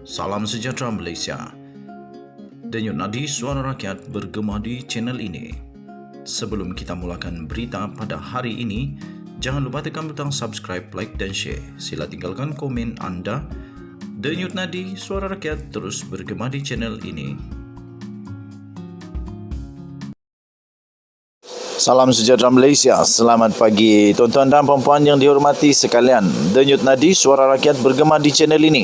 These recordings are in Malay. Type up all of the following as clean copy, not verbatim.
Salam sejahtera Malaysia. Denyut nadi suara rakyat bergema di channel ini. Sebelum kita mulakan berita pada hari ini, jangan lupa tekan butang subscribe, like dan share. Sila tinggalkan komen anda. Denyut nadi suara rakyat terus bergema di channel ini. Salam sejahtera Malaysia. Selamat pagi tuan-tuan dan puan-puan yang dihormati sekalian. Denyut nadi suara rakyat bergema di channel ini.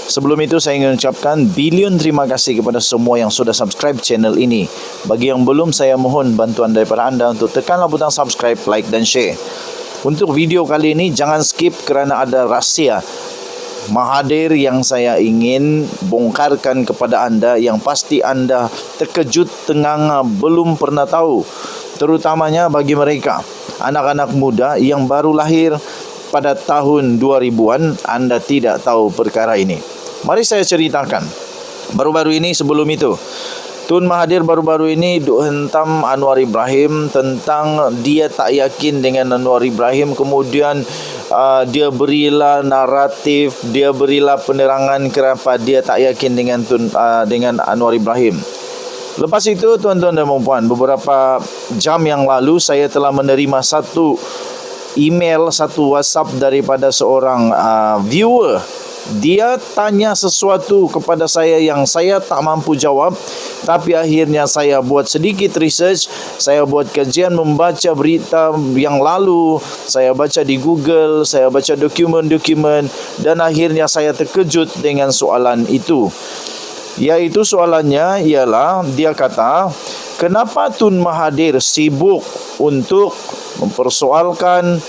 Sebelum itu saya ingin ucapkan bilion terima kasih kepada semua yang sudah subscribe channel ini. Bagi yang belum, saya mohon bantuan daripada anda untuk tekanlah butang subscribe, like dan share. Untuk video kali ini jangan skip kerana ada rahsia Mahathir yang saya ingin bongkarkan kepada anda, yang pasti anda terkejut, tenganga, belum pernah tahu. Terutamanya bagi mereka anak-anak muda yang baru lahir pada tahun 2000-an, anda tidak tahu perkara ini. Mari saya ceritakan. Baru-baru ini, sebelum itu, Tun Mahathir baru-baru ini hentam Anwar Ibrahim tentang dia tak yakin dengan Anwar Ibrahim. Kemudian dia berilah naratif, dia berilah penerangan kenapa dia tak yakin dengan Anwar Ibrahim. Lepas itu, tuan-tuan dan puan-puan, beberapa jam yang lalu saya telah menerima satu email, satu WhatsApp daripada seorang viewer. Dia tanya sesuatu kepada saya yang saya tak mampu jawab, tapi akhirnya saya buat sedikit research, saya buat kajian, membaca berita yang lalu, saya baca di Google, saya baca dokumen-dokumen, dan akhirnya saya terkejut dengan soalan itu. Iaitu soalannya ialah, dia kata, kenapa Tun Mahathir sibuk untuk mempersoalkan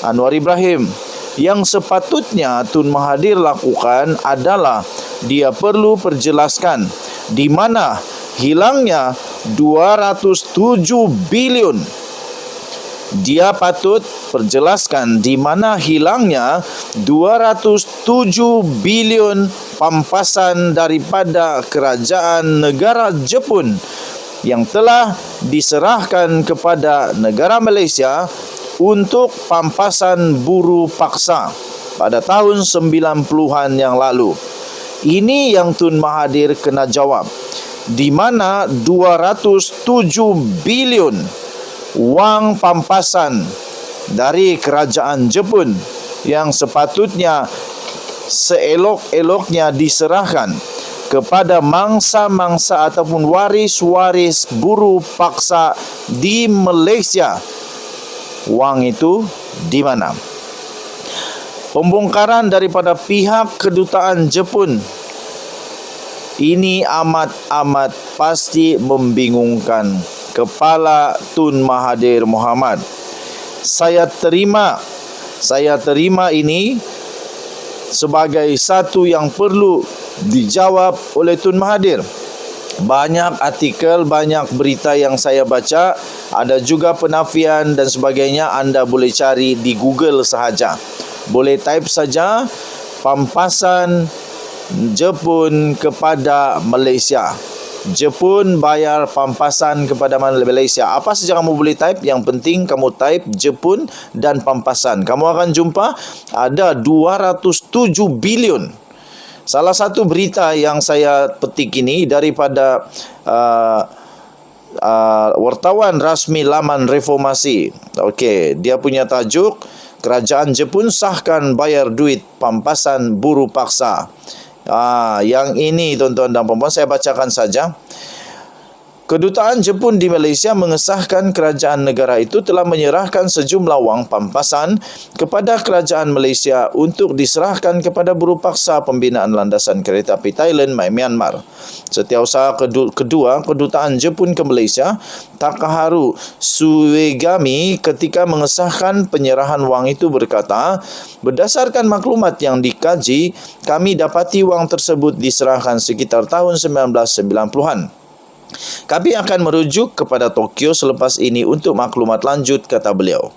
Anwar Ibrahim? Yang sepatutnya Tun Mahathir lakukan adalah dia perlu perjelaskan di mana hilangnya 207 bilion. Dia patut perjelaskan di mana hilangnya 207 bilion pampasan daripada kerajaan negara Jepun yang telah diserahkan kepada negara Malaysia untuk pampasan buruh paksa pada tahun 90-an yang lalu. Ini yang Tun Mahathir kena jawab. Di mana 207 bilion wang pampasan dari kerajaan Jepun yang sepatutnya seelok-eloknya diserahkan kepada mangsa-mangsa ataupun waris-waris buruh paksa di Malaysia. Wang itu di mana? Pembongkaran daripada pihak kedutaan Jepun ini amat pasti membingungkan kepala Tun Mahathir Mohamad. Saya terima ini sebagai satu yang perlu dijawab oleh Tun Mahathir. Banyak artikel, banyak berita yang saya baca, ada juga penafian dan sebagainya. Anda boleh cari di Google sahaja. Boleh type saja pampasan Jepun kepada Malaysia. Jepun bayar pampasan kepada Malaysia. Apa saja kamu boleh type, yang penting kamu type Jepun dan pampasan. Kamu akan jumpa ada 207 bilion. Salah satu berita yang saya petik ini daripada wartawan rasmi laman Reformasi. Okey, dia punya tajuk, Kerajaan Jepun sahkan bayar duit pampasan buruh paksa. Yang ini tuan-tuan dan puan-puan, saya bacakan saja. Kedutaan Jepun di Malaysia mengesahkan kerajaan negara itu telah menyerahkan sejumlah wang pampasan kepada kerajaan Malaysia untuk diserahkan kepada buruh paksa pembinaan landasan kereta api Thailand, Myanmar. Setiausaha kedua kedutaan Jepun ke Malaysia, Takaharu Suegami, ketika mengesahkan penyerahan wang itu berkata, berdasarkan maklumat yang dikaji, kami dapati wang tersebut diserahkan sekitar tahun 1990-an. Kami akan merujuk kepada Tokyo selepas ini untuk maklumat lanjut, kata beliau.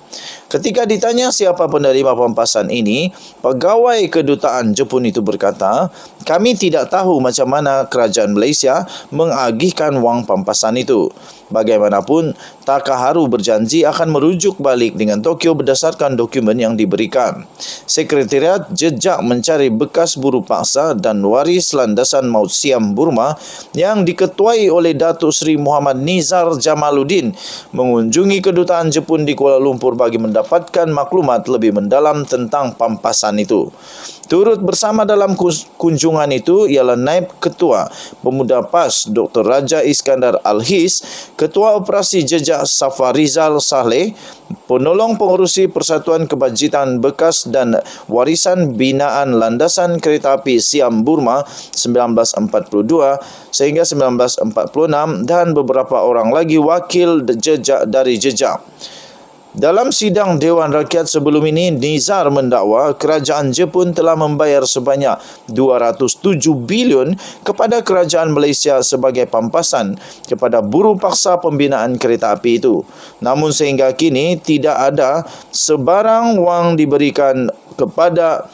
Ketika ditanya siapa penerima pampasan ini, pegawai kedutaan Jepun itu berkata, "Kami tidak tahu macam mana kerajaan Malaysia mengagihkan wang pampasan itu. Bagaimanapun, Takaharu berjanji akan merujuk balik dengan Tokyo berdasarkan dokumen yang diberikan." Sekretariat jejak mencari bekas buruh paksa dan waris landasan maut Siam Burma yang diketuai oleh Datuk Seri Muhammad Nizar Jamaluddin mengunjungi kedutaan Jepun di Kuala Lumpur bagi mendapatkan maklumat lebih mendalam tentang pampasan itu. Turut bersama dalam kunjungan itu ialah Naib Ketua Pemuda PAS Dr. Raja Iskandar Al-His, Ketua Operasi Jejak Safarizal Saleh, Penolong Pengurusi Persatuan Kebajikan Bekas dan Warisan Binaan Landasan Kereta Api Siam Burma 1942 sehingga 1946 dan beberapa orang lagi wakil jejak dari jejak. Dalam sidang Dewan Rakyat sebelum ini, Nizar mendakwa kerajaan Jepun telah membayar sebanyak 207 bilion kepada kerajaan Malaysia sebagai pampasan kepada buruh paksa pembinaan kereta api itu. Namun sehingga kini tidak ada sebarang wang diberikan kepada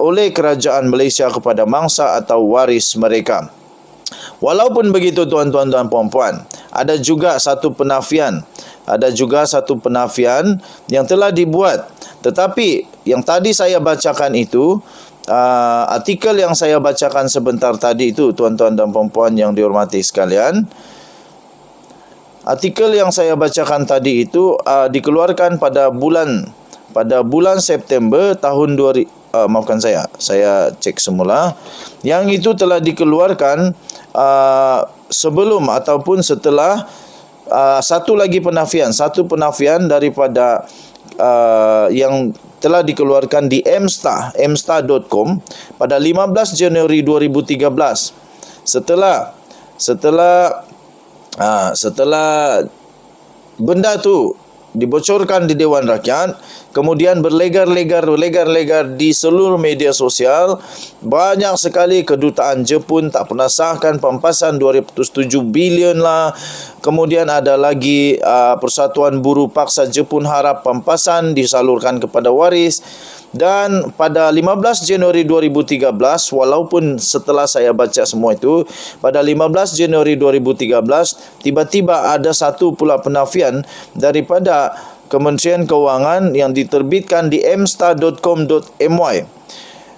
oleh kerajaan Malaysia kepada mangsa atau waris mereka. Walaupun begitu tuan-tuan dan puan-puan, ada juga satu penafian yang telah dibuat. Tetapi yang tadi saya bacakan itu, artikel yang saya bacakan sebentar tadi itu, tuan-tuan dan puan-puan yang dihormati sekalian, artikel yang saya bacakan tadi itu dikeluarkan pada bulan September tahun 2000. Maafkan saya cek semula. Yang itu telah dikeluarkan sebelum ataupun setelah satu penafian daripada yang telah dikeluarkan di emsta.com pada 15 Januari 2013. Setelah benda tu dibocorkan di Dewan Rakyat, kemudian berlegar-legar di seluruh media sosial. Banyak sekali kedutaan Jepun tak pernah sahkan pampasan 207 bilion lah. Kemudian ada lagi Persatuan Buruh Paksa Jepun harap pampasan disalurkan kepada waris. Dan pada 15 Januari 2013, walaupun setelah saya baca semua itu, pada 15 Januari 2013, tiba-tiba ada satu pula penafian daripada Kementerian Kewangan yang diterbitkan di emsta.com.my.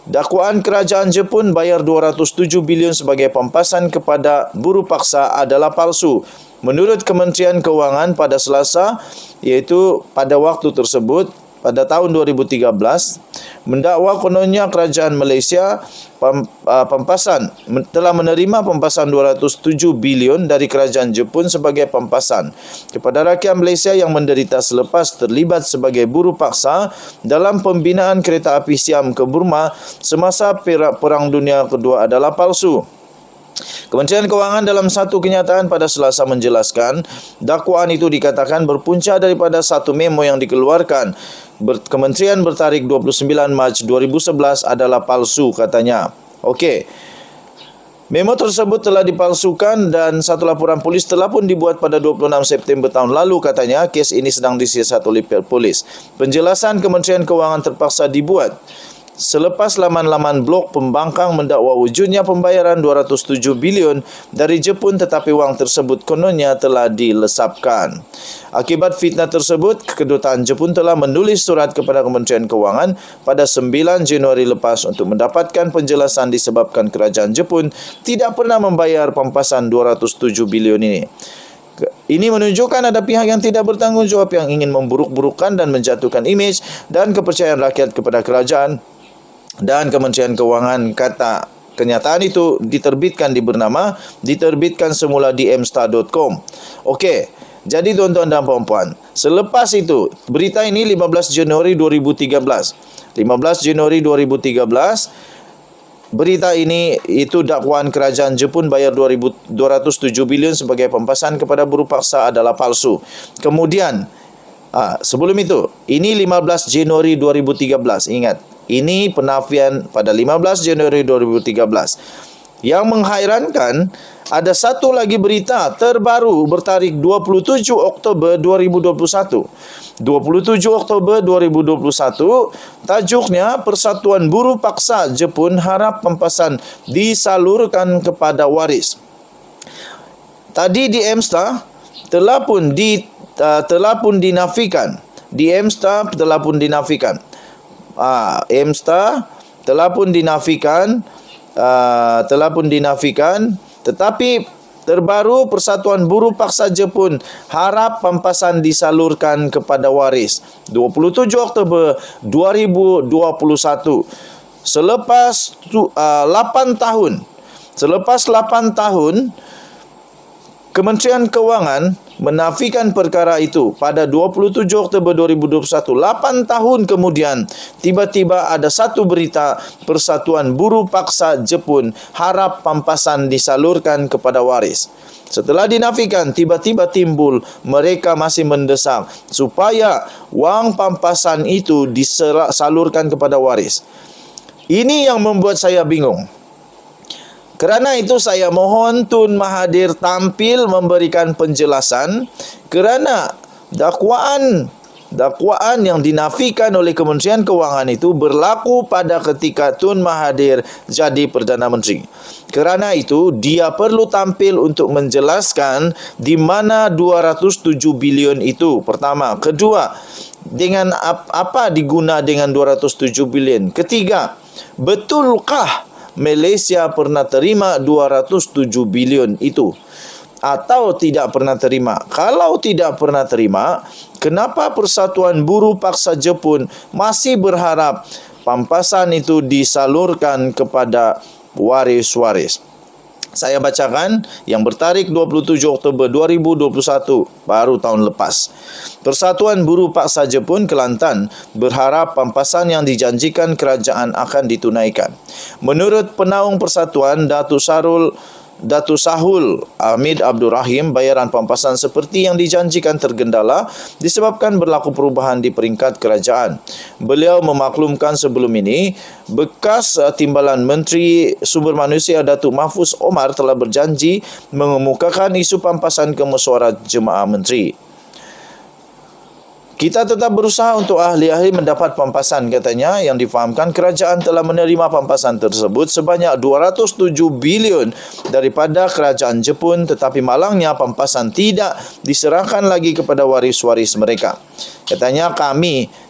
Dakwaan kerajaan Jepun bayar 207 bilion sebagai pampasan kepada buruh paksa adalah palsu. Menurut Kementerian Kewangan pada Selasa, iaitu pada waktu tersebut, pada tahun 2013, mendakwa kononnya kerajaan Malaysia telah menerima pampasan 207 bilion dari kerajaan Jepun sebagai pampasan kepada rakyat Malaysia yang menderita selepas terlibat sebagai buruh paksa dalam pembinaan kereta api Siam ke Burma semasa Perang Dunia Kedua adalah palsu. Kementerian Kewangan dalam satu kenyataan pada Selasa menjelaskan, dakwaan itu dikatakan berpunca daripada satu memo yang dikeluarkan Kementerian bertarikh 29 Mac 2011 adalah palsu, katanya. Okey. Memo tersebut telah dipalsukan dan satu laporan polis telah pun dibuat pada 26 September tahun lalu, katanya. Kes ini sedang disiasat oleh pihak polis. Penjelasan Kementerian Kewangan terpaksa dibuat selepas laman-laman blog pembangkang mendakwa wujudnya pembayaran 207 bilion dari Jepun, tetapi wang tersebut kononnya telah dilesapkan. Akibat fitnah tersebut, kedutaan Jepun telah menulis surat kepada Kementerian Kewangan pada 9 Januari lepas untuk mendapatkan penjelasan disebabkan kerajaan Jepun tidak pernah membayar pampasan 207 bilion ini. Ini menunjukkan ada pihak yang tidak bertanggungjawab yang ingin memburuk-burukkan dan menjatuhkan imej dan kepercayaan rakyat kepada kerajaan. Dan Kementerian Kewangan kata kenyataan itu diterbitkan semula di emsta.com. Okey, jadi tuan-tuan dan puan-puan, selepas itu berita ini 15 Januari 2013. Berita ini itu dakwaan kerajaan Jepun bayar 207 bilion sebagai pampasan kepada buruh paksa adalah palsu. Kemudian sebelum itu, ini 15 Januari 2013. Ingat, ini penafian pada 15 Januari 2013. Yang menghairankan, ada satu lagi berita terbaru bertarikh 27 Oktober 2021. 27 Oktober 2021, tajuknya Persatuan Buruh Paksa Jepun harap pampasan disalurkan kepada waris. Tadi di EMSTA telah pun dinafikan. Di EMSTA telah pun dinafikan. EMSTA telah pun dinafikan, tetapi terbaru Persatuan Buruh Paksa Jepun harap pampasan disalurkan kepada waris. 27 Oktober 2021. Selepas 8 tahun Kementerian Kewangan menafikan perkara itu pada 27 Oktober 2021. 8 tahun kemudian, tiba-tiba ada satu berita Persatuan Buruh Paksa Jepun harap pampasan disalurkan kepada waris. Setelah dinafikan, tiba-tiba timbul mereka masih mendesak supaya wang pampasan itu disalurkan kepada waris. Ini yang membuat saya bingung. Kerana itu saya mohon Tun Mahathir tampil memberikan penjelasan, kerana dakwaan yang dinafikan oleh Kementerian Kewangan itu berlaku pada ketika Tun Mahathir jadi Perdana Menteri. Kerana itu dia perlu tampil untuk menjelaskan di mana 207 bilion itu. Pertama, kedua, dengan apa diguna dengan 207 bilion? Ketiga, betulkah Malaysia pernah terima 207 bilion itu atau tidak pernah terima? Kalau tidak pernah terima, kenapa Persatuan Buruh Paksa Jepun masih berharap pampasan itu disalurkan kepada waris-waris? Saya bacakan yang bertarikh 27 Oktober 2021, baru tahun lepas. Persatuan Buruh Paksa Jepun Kelantan berharap pampasan yang dijanjikan kerajaan akan ditunaikan. Menurut penaung persatuan Datuk Sahul Hamid Abdul Rahim, bayaran pampasan seperti yang dijanjikan tergendala disebabkan berlaku perubahan di peringkat kerajaan. Beliau memaklumkan sebelum ini, bekas Timbalan Menteri Sumber Manusia Datuk Mahfuz Omar telah berjanji mengemukakan isu pampasan ke mesyuarat Jemaah Menteri. Kita tetap berusaha untuk ahli-ahli mendapat pampasan, katanya, yang difahamkan kerajaan telah menerima pampasan tersebut sebanyak 207 bilion daripada kerajaan Jepun, tetapi malangnya pampasan tidak diserahkan lagi kepada waris-waris mereka. Katanya,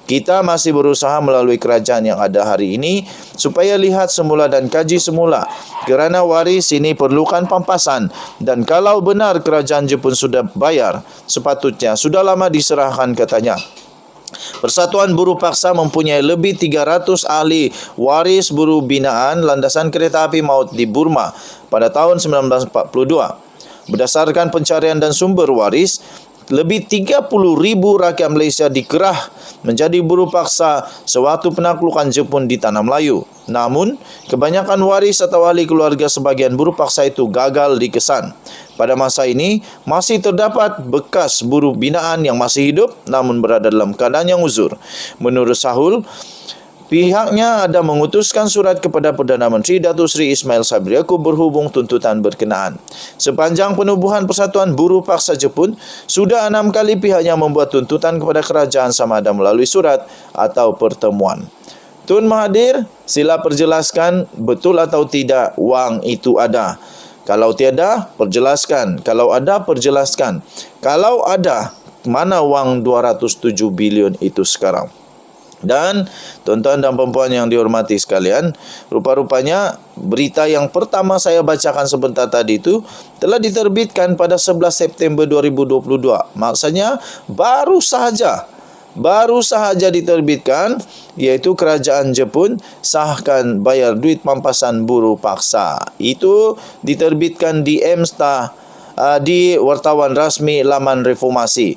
kita masih berusaha melalui kerajaan yang ada hari ini supaya lihat semula dan kaji semula, kerana waris ini perlukan pampasan, dan kalau benar kerajaan Jepun sudah bayar, sepatutnya sudah lama diserahkan, katanya. Persatuan Buruh Paksa mempunyai lebih 300 ahli waris buruh binaan landasan kereta api maut di Burma pada tahun 1942. Berdasarkan pencarian dan sumber waris, lebih 30,000 rakyat Malaysia dikerah menjadi buruh paksa sewaktu penaklukan Jepun di Tanah Melayu. Namun, kebanyakan waris atau ahli keluarga sebagian buruh paksa itu gagal dikesan. Pada masa ini, masih terdapat bekas buruh binaan yang masih hidup namun berada dalam keadaan yang uzur. Menurut Sahul, pihaknya ada mengutuskan surat kepada Perdana Menteri Datuk Seri Ismail Sabri Yaakob berhubung tuntutan berkenaan. Sepanjang penubuhan Persatuan Buruh Paksa Jepun, sudah 6 kali pihaknya membuat tuntutan kepada kerajaan sama ada melalui surat atau pertemuan. Tun Mahathir, sila perjelaskan betul atau tidak wang itu ada. Kalau tiada, perjelaskan. Kalau ada, perjelaskan. Kalau ada, mana wang 207 bilion itu sekarang? Dan tuan-tuan dan puan-puan yang dihormati sekalian, rupa-rupanya berita yang pertama saya bacakan sebentar tadi itu telah diterbitkan pada 11 September 2022. Maksudnya baru sahaja diterbitkan, iaitu kerajaan Jepun sahkan bayar duit pampasan buruh paksa. Itu diterbitkan di EMSTA, di wartawan rasmi laman reformasi.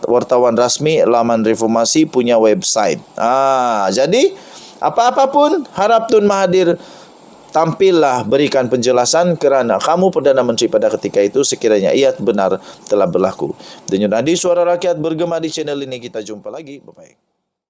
Wartawan rasmi laman reformasi punya website. Jadi apa-apa pun harap Tun Mahathir tampillah berikan penjelasan, kerana kamu Perdana Menteri pada ketika itu sekiranya ia benar telah berlaku. Denyut nadi suara rakyat bergema di channel ini. Kita jumpa lagi. Bye-bye.